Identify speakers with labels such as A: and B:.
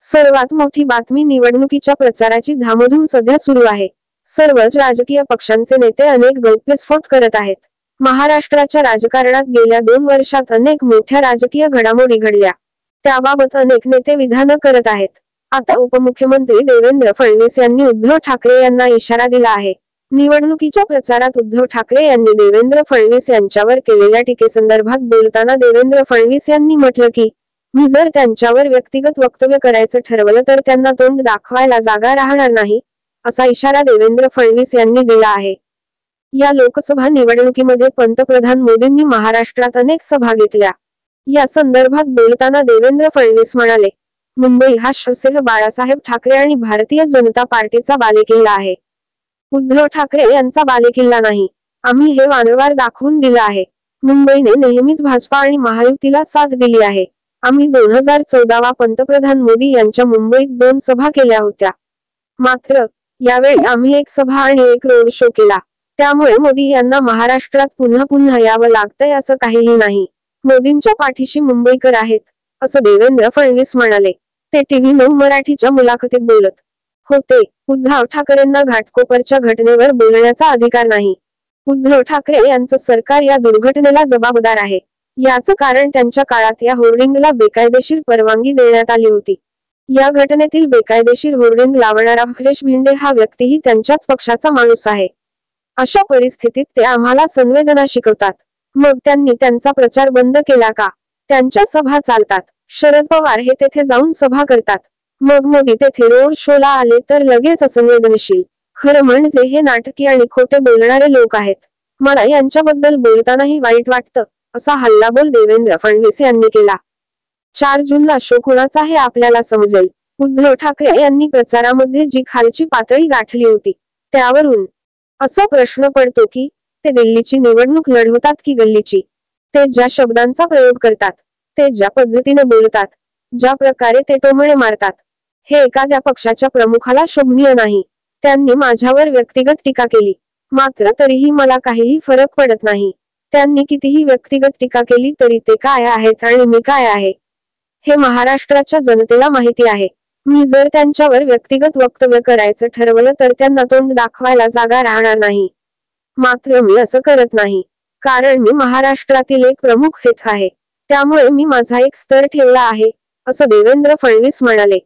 A: सर्वात मोठी बातमी निवडणुकीच्या प्रचाराची धामधूम सध्या सुरू आहे. सर्वच राजकीय पक्षांचे नेते अनेक गौप्यस्फोट करत आहेत. महाराष्ट्राच्या राजकारणात गेल्या 2 वर्षात अनेक मोठ्या राजकीय घडामोडी घडल्या. त्याबाबत अनेक नेते विधानं करत आहेत. आता उपमुख्यमंत्री देवेंद्र फडणवीस यांनी उद्धव ठाकरे यांना इशारा दिला आहे. निवडणुकीच्या प्रचारात उद्धव ठाकरे यांनी देवेंद्र फडणवीस यांच्यावर केलेल्या टीकेसंदर्भात बोलताना देवेंद्र फडणवीस यांनी म्हटलं की, मी जर त्यांच्यावर व्यक्तिगत वक्तव्य करायचं ठरवलं तर त्यांना तोंड दाखवायला जागा राहणार नाही, असा इशारा देवेंद्र फडणवीस यांनी दिला आहे. या लोकसभा निवडणुकीमध्ये पंतप्रधान मोदींनी महाराष्ट्रात अनेक सभा घेतल्या. या संदर्भात बोलताना देवेंद्र फडणवीस म्हणाले, मुंबई हा शिवसेना बाळासाहेब ठाकरे आणि भारतीय जनता पार्टीचा बालेकिल्ला आहे. उद्धव ठाकरे यांचा बालेकिल्ला नाही. आम्ही हे वारंवार दाखवून दिलं आहे. मुंबईने नेहमीच भाजपा आणि महायुतीला साथ दिली आहे. आम्ही 2014 पंतप्रधान मोदी यांच्या मुंबईत 2 सभा केल्या होत्या. मात्र यावेळी आम्ही 1 सभा आणि 1 रोड शो केला. त्यामुळे मोदी यांना महाराष्ट्रात पुन्हा पुन्हा यावं लागतंय असं काहीही नाही. मोदींच्या पाठीशी मुंबईकर आहेत, असं देवेंद्र फडणवीस म्हणाले. ते TV9 मराठीच्या मुलाखतीत बोलत होते. उद्धव ठाकरेंना घाटकोपरच्या घटनेवर बोलण्याचा अधिकार नाही. उद्धव ठाकरे यांचं सरकार या दुर्घटनेला जबाबदार आहे. याचं कारण त्यांच्या काळात या होर्डिंगला बेकायदेशीर परवानगी देण्यात आली होती. या घटनेतील बेकायदेशीर होर्डिंग लावणारा अखिलेश भिंडे हा व्यक्तीही त्यांच्याच पक्षाचा माणूस आहे. अशा परिस्थितीत ते आम्हाला संवेदना शिकवतात. मग त्यांनी त्यांचा प्रचार बंद केला का? त्यांच्या सभा चालतात. शरद पवार हे तेथे जाऊन सभा करतात. मग मोदी तेथे रोड शोला आले तर लगेच असंवेदनशील. खरं म्हणजे हे नाटकी आणि खोटे बोलणारे लोक आहेत. मला यांच्याबद्दल बोलतानाही वाईट वाटतं, असा हल्लाबोल देवेंद्र फडणवीस यांनी केला. 4 जूनला शो कोणाचा हे आपल्याला समजेल. उद्धव ठाकरे यांनी प्रचारामध्ये जी खालची पातळी गाठली होती, त्यावरून असा प्रश्न पडतो की, ते दिल्लीची निवडणूक लढवतात की गल्लीची? ते ज्या शब्दांचा प्रयोग करतात, ते ज्या पद्धतीने बोलतात, ज्या प्रकारे ते टोमणे मारतात, हे एखाद्या पक्षाच्या प्रमुखाला शोभनीय नाही. त्यांनी माझ्यावर व्यक्तिगत टीका केली, मात्र तरीही मला काहीही फरक पडत नाही. त्यांनी कितीही व्यक्तिगत टीका केली तरी ते काय आहेत आणि मी काय आहे, हे महाराष्ट्राच्या जनतेला माहिती आहे. मी जर त्यांच्यावर व्यक्तिगत वक्तव्य करायचं ठरवलं तर त्यांना तोंड दाखवायला जागा राहणार नाही. मात्र मी असं करत नाही, कारण मी महाराष्ट्रातील एक प्रमुख हेत आहे. त्यामुळे मी माझा एक स्तर ठेवला आहे, असं देवेंद्र फडणवीस म्हणाले.